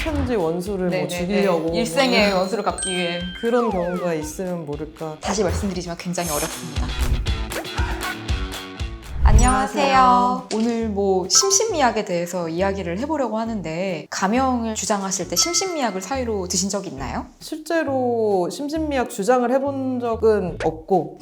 천지 원수를 뭐 네네네. 죽이려고 일생의 원수를 갚기 위해. 그런 경우가 있으면 모를까. 다시 말씀드리지만 굉장히 어렵습니다. 안녕하세요. 오늘 뭐 심신미약에 대해서 이야기를 해보려고 하는데 가명을 주장하실 때 심신미약을 사유로 드신 적이 있나요? 실제로 심신미약 주장을 해본 적은 없고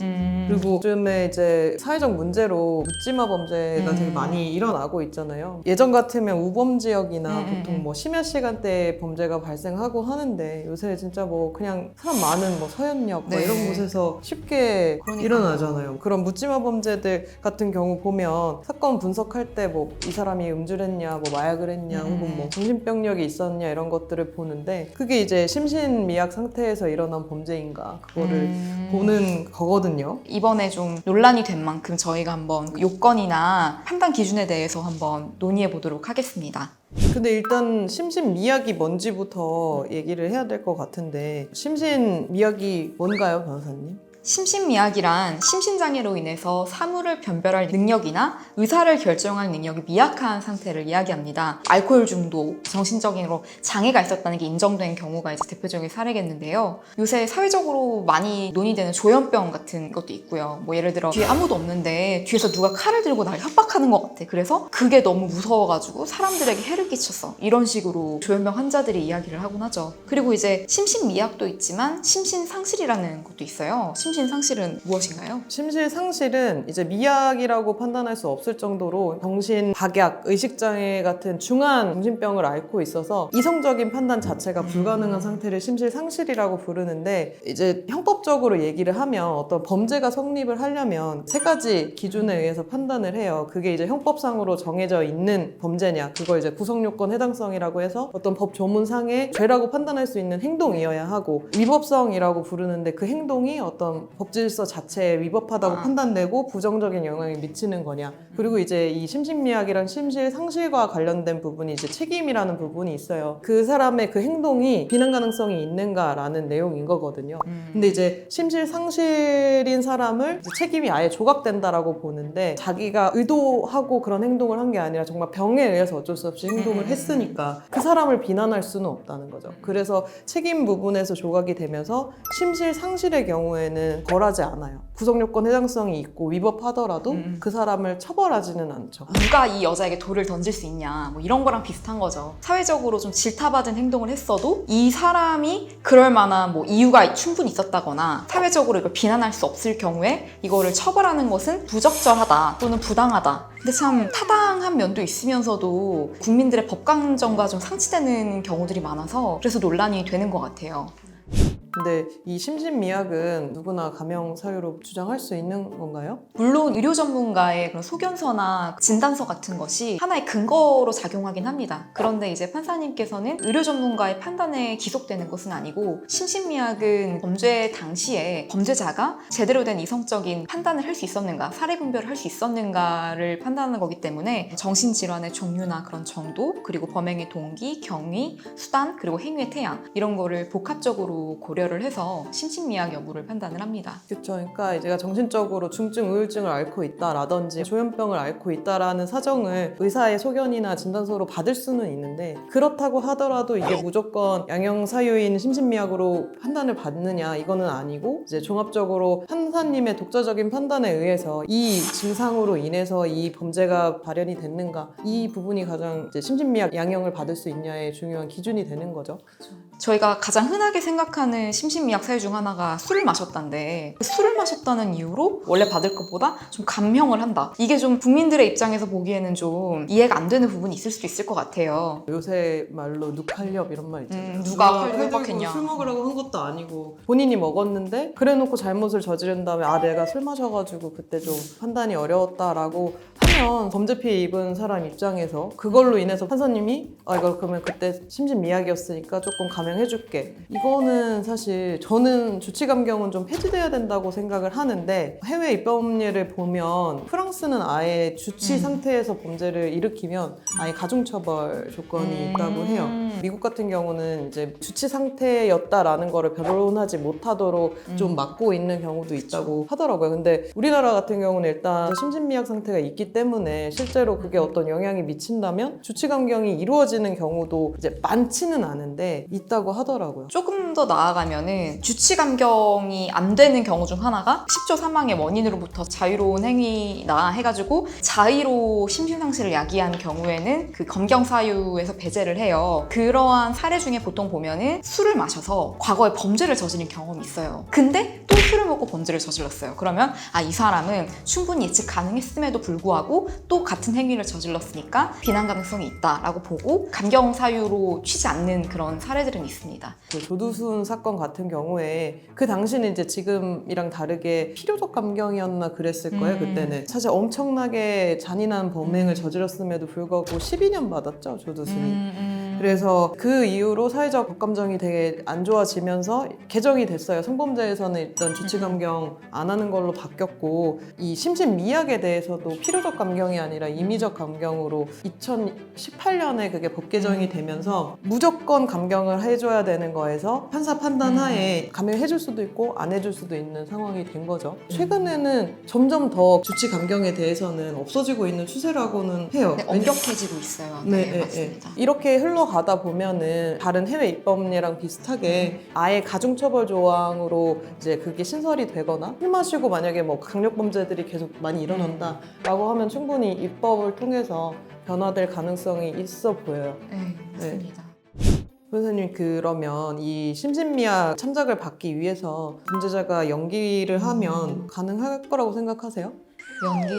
그리고 요즘에 이제 사회적 문제로 묻지마 범죄가 되게 많이 일어나고 있잖아요. 예전 같으면 우범 지역이나 보통 뭐 심야 시간대에 범죄가 발생하고 하는데 요새 진짜 뭐 그냥 사람 많은 뭐 서현역 뭐 네. 이런 곳에서 쉽게 그러니까요. 일어나잖아요. 그런 묻지마 범죄들 같은 경우 보면 사건 분석할 때 뭐 이 사람이 음주를 했냐, 뭐 마약을 했냐, 혹은 뭐 정신병력이 있었냐 이런 것들을 보는데 그게 이제 심신미약 상태에서 일어난 범죄인가 그거를 보는 거거든요. 이번에 좀 논란이 된 만큼 저희가 한번 요건이나 판단 기준에 대해서 한번 논의해 보도록 하겠습니다. 근데 일단 심신미약이 뭔지부터 얘기를 해야 될 것 같은데 심신미약이 뭔가요, 변호사님? 심신미약이란 심신장애로 인해서 사물을 변별할 능력이나 의사를 결정할 능력이 미약한 상태를 이야기합니다. 알코올 중독, 정신적으로 장애가 있었다는 게 인정된 경우가 이제 대표적인 사례겠는데요. 요새 사회적으로 많이 논의되는 조현병 같은 것도 있고요. 뭐 예를 들어 뒤에 아무도 없는데 뒤에서 누가 칼을 들고 날 협박하는 것 같아. 그래서 그게 너무 무서워가지고 사람들에게 해를 끼쳤어. 이런 식으로 조현병 환자들이 이야기를 하곤 하죠. 그리고 이제 심신미약도 있지만 심신상실이라는 것도 있어요. 심신상실은 무엇인가요? 심신상실은 이제 미약이라고 판단할 수 없을 정도로 정신 박약, 의식장애 같은 중한 정신병을 앓고 있어서 이성적인 판단 자체가 불가능한 상태를 심신상실이라고 부르는데 이제 형법적으로 얘기를 하면 어떤 범죄가 성립을 하려면 세 가지 기준에 의해서 판단을 해요. 그게 이제 형법상으로 정해져 있는 범죄냐, 그걸 이제 구성요건 해당성이라고 해서 어떤 법 조문상의 죄라고 판단할 수 있는 행동이어야 하고 위법성이라고 부르는데 그 행동이 어떤 법질서 자체에 위법하다고 판단되고 부정적인 영향을 미치는 거냐. 그리고 이제 이 심신미약이랑 심신상실과 관련된 부분이 이제 책임이라는 부분이 있어요. 그 사람의 그 행동이 비난 가능성이 있는가라는 내용인 거거든요. 근데 이제 심신상실인 사람을 이제 책임이 아예 조각된다라고 보는데 자기가 의도하고 그런 행동을 한 게 아니라 정말 병에 의해서 어쩔 수 없이 행동을 했으니까 그 사람을 비난할 수는 없다는 거죠. 그래서 책임 부분에서 조각이 되면서 심신상실의 경우에는 벌하지 않아요. 구성요건 해당성이 있고 위법하더라도 그 사람을 처벌하지는 않죠. 누가 이 여자에게 돌을 던질 수 있냐 뭐 이런 거랑 비슷한 거죠. 사회적으로 좀 질타받은 행동을 했어도 이 사람이 그럴 만한 뭐 이유가 충분히 있었다거나 사회적으로 이걸 비난할 수 없을 경우에 이거를 처벌하는 것은 부적절하다 또는 부당하다. 근데 참 타당한 면도 있으면서도 국민들의 법감정과 좀 상치되는 경우들이 많아서 그래서 논란이 되는 것 같아요. 근데 이 심신미약은 누구나 가명 사유로 주장할 수 있는 건가요? 물론 의료 전문가의 그런 소견서나 진단서 같은 것이 하나의 근거로 작용하긴 합니다. 그런데 이제 판사님께서는 의료 전문가의 판단에 기속되는 것은 아니고 심신미약은 범죄 당시에 범죄자가 제대로 된 이성적인 판단을 할 수 있었는가, 사례 분별을 할 수 있었는가를 판단하는 거기 때문에 정신질환의 종류나 그런 정도, 그리고 범행의 동기, 경위, 수단, 그리고 행위의 태양 이런 거를 복합적으로 고려를 해서 심신미약 여부를 판단을 합니다. 그렇죠. 그러니까 제가 정신적으로 중증 우울증을 앓고 있다라든지 조현병을 앓고 있다라는 사정을 의사의 소견이나 진단서로 받을 수는 있는데 그렇다고 하더라도 이게 무조건 양형 사유인 심신미약으로 판단을 받느냐 이거는 아니고 이제 종합적으로 판사님의 독자적인 판단에 의해서 이 증상으로 인해서 이 범죄가 발현이 됐는가 이 부분이 가장 이제 심신미약 양형을 받을 수 있냐의 중요한 기준이 되는 거죠. 저희가 가장 흔하게 생각하는 심신미약 사유 중 하나가 술을 마셨다인데 술을 마셨다는 이유로 원래 받을 것보다 좀 감형을 한다. 이게 좀 국민들의 입장에서 보기에는 좀 이해가 안 되는 부분이 있을 수도 있을 것 같아요. 요새 말로 누칼렵 이런 말 있잖아요. 누가 칼 들고 협박했냐. 술 먹으라고 한 것도 아니고 본인이 먹었는데 그래놓고 잘못을 저지른 다음에 아 내가 술 마셔가지고 그때 좀 판단이 어려웠다라고 하면 범죄 피해 입은 사람 입장에서 그걸로 인해서 판사님이 아 이거 그러면 그때 심신미약이었으니까 조금 감형해줄게. 이거는 사실 사실 저는 주치감경은 좀 폐지돼야 된다고 생각을 하는데 해외 입법례를 보면 프랑스는 아예 주치 상태에서 범죄를 일으키면 아예 가중처벌 조건이 있다고 해요. 미국 같은 경우는 이제 주치 상태였다라는 거를 변론하지 못하도록 좀 막고 있는 경우도 있다고 하더라고요. 근데 우리나라 같은 경우는 일단 심신미약 상태가 있기 때문에 실제로 그게 어떤 영향이 미친다면 주치감경이 이루어지는 경우도 이제 많지는 않은데 있다고 하더라고요. 조금 더 나아가면은 주치감경이 안 되는 경우 중 하나가 식조 사망의 원인으로부터 자유로운 행위나 해가지고 자의로 심신상실을 야기한 경우에는 그 검경 사유에서 배제를 해요. 그러한 사례 중에 보통 보면은 술을 마셔서 과거에 범죄를 저지른 경험이 있어요. 근데 또 술을 먹고 범죄를 저질렀어요. 그러면 이 사람은 충분히 예측 가능했음에도 불구하고 또 같은 행위를 저질렀으니까 비난 가능성이 있다라고 보고 감경 사유로 취지 않는 그런 사례들은 있습니다. 그 조두순 사건 같은 경우에 그 당시는 이제 지금이랑 다르게 필요적 감경이었나 그랬을 거예요. 그때는 사실 엄청나게 잔인한 범행을 저질렀음에도 불구하고 12년 받았죠, 조두순이. 그래서 그 이후로 사회적 법감정이 되게 안 좋아지면서 개정이 됐어요. 성범죄에서는 일단 주치감경 안 하는 걸로 바뀌었고 이 심신미약에 대해서도 필요적 감경이 아니라 임의적 감경으로 2018년에 그게 법 개정이 되면서 무조건 감경을 해줘야 되는 거에서 판사 판단하에 감경해줄 수도 있고 안 해줄 수도 있는 상황이 된 거죠. 최근에는 점점 더 주치감경에 대해서는 없어지고 있는 추세라고는 해요. 네, 엄격해지고 있어요. 네, 맞습니다. 이렇게 흘러가다 보면은 다른 해외 입법례랑 비슷하게 아예 가중처벌 조항으로 이제 그게 신설이 되거나 술 마시고 만약에 뭐 강력범죄들이 계속 많이 일어난다라고 하면 충분히 입법을 통해서 변화될 가능성이 있어 보여요. 네, 맞습니다. 변호사님, 그러면 이 심신미약 참작을 받기 위해서 범죄자가 연기를 하면 가능할 거라고 생각하세요? 연기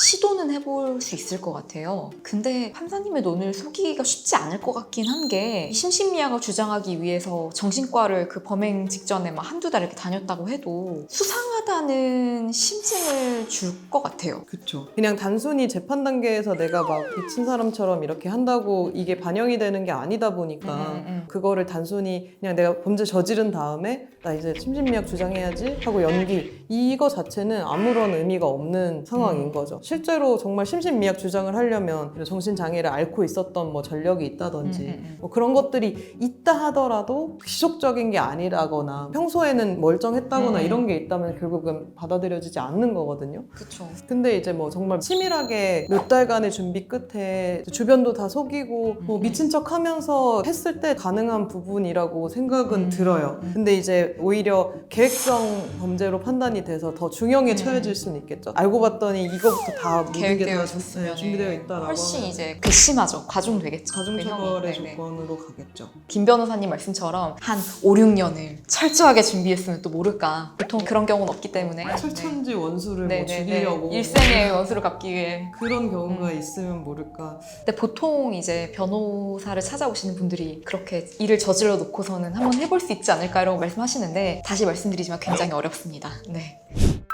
시도는 해볼 수 있을 것 같아요. 근데 판사님의 눈을 속이기가 쉽지 않을 것 같긴 한 게 심신미약을 주장하기 위해서 정신과를 그 범행 직전에 막 한두 달 이렇게 다녔다고 해도 수상하다는 심증을 줄 것 같아요. 그쵸. 그냥 단순히 재판 단계에서 내가 막 미친 사람처럼 이렇게 한다고 이게 반영이 되는 게 아니다 보니까 그거를 단순히 그냥 내가 범죄 저지른 다음에 나 이제 심신미약 주장해야지 하고 연기, 이거 자체는 아무런 의미가 없는 상황인 거죠. 실제로 정말 심신미약 주장을 하려면 정신장애를 앓고 있었던 뭐 전력이 있다든지 뭐 그런 것들이 있다 하더라도 기적적인 게 아니라거나 평소에는 멀쩡했다거나 이런 게 있다면 결국은 받아들여지지 않는 거거든요. 그렇죠. 근데 이제 뭐 정말 치밀하게 몇 달간의 준비 끝에 주변도 다 속이고 뭐 미친 척 하면서 했을 때 가능한 부분이라고 생각은 들어요. 근데 이제 오히려 계획성 범죄로 판단이 돼서 더 중형에 처해질 수는 있겠죠. 알고 봤더니 이거부터 다 모든 게 다 계획되어졌으면 준비되어 있다라고 훨씬 하면 이제 괘씸하죠. 가중되겠죠. 가중처벌의 그 형이. 네네. 조건으로 가겠죠. 김 변호사님 말씀처럼 한 5, 6년을 철저하게 준비했으면 또 모를까. 보통 그런 경우는 없기 때문에. 철천지 원수를 뭐 죽이려고 일생의 원수를 갚기 위해. 그런 경우가 있으면 모를까. 근데 보통 이제 변호사를 찾아오시는 분들이 그렇게 일을 저질러 놓고서는 한번 해볼 수 있지 않을까라고 말씀하시는데 다시 말씀드리지만 굉장히 어렵습니다. 네.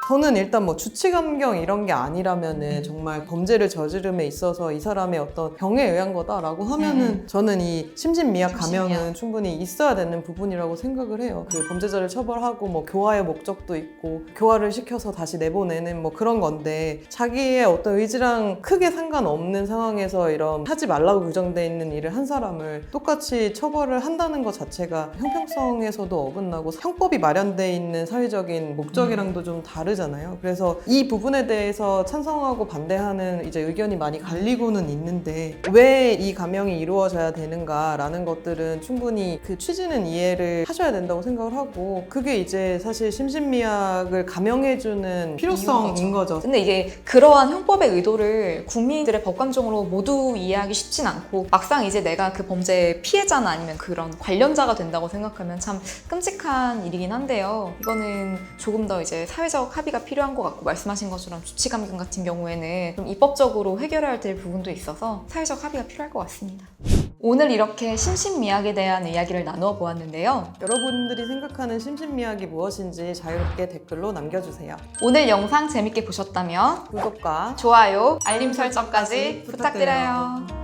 저는 일단 뭐 주치감경 이런 게 아니라면은 정말 범죄를 저지름에 있어서 이 사람의 어떤 병에 의한 거다라고 하면은 저는 이 심신미약 감형은 충분히 있어야 되는 부분이라고 생각을 해요. 그 범죄자를 처벌하고 뭐 교화의 목적도 있고 교화를 시켜서 다시 내보내는 뭐 그런 건데 자기의 어떤 의지랑 크게 상관없는 상황에서 이런 하지 말라고 규정돼 있는 일을 한 사람을 똑같이 처벌을 한다는 것 자체가 형평성에서도 어긋나고 형법이 마련돼 있는 사회적인 목적이랑도 좀 다르잖아요. 그래서 이 부분에 대해서 찬성하고 반대하는 이제 의견이 많이 갈리고는 있는데 왜 이 감형이 이루어져야 되는가라는 것들은 충분히 그 취지는 이해를 하셔야 된다고 생각을 하고 그게 이제 사실 심신미약을 감형해주는 필요성인 거죠. 근데 이게 그러한 형법의 의도를 국민들의 법감정으로 모두 이해하기 쉽진 않고 막상 이제 내가 그 범죄의 피해자나 아니면 그런 관련자가 된다고 생각하면 참 끔찍한 일이긴 한데요. 이거는 조금 더 이제 사회적 합의가 필요한 것 같고 말씀하신 것처럼 주치감경 같은 경우에는 좀 입법적으로 해결해야 될 부분도 있어서 사회적 합의가 필요할 것 같습니다. 오늘 이렇게 심신미약에 대한 이야기를 나누어 보았는데요. 여러분들이 생각하는 심신미약이 무엇인지 자유롭게 댓글로 남겨주세요. 오늘 영상 재밌게 보셨다면 구독과 좋아요, 알림 설정까지 부탁드려요.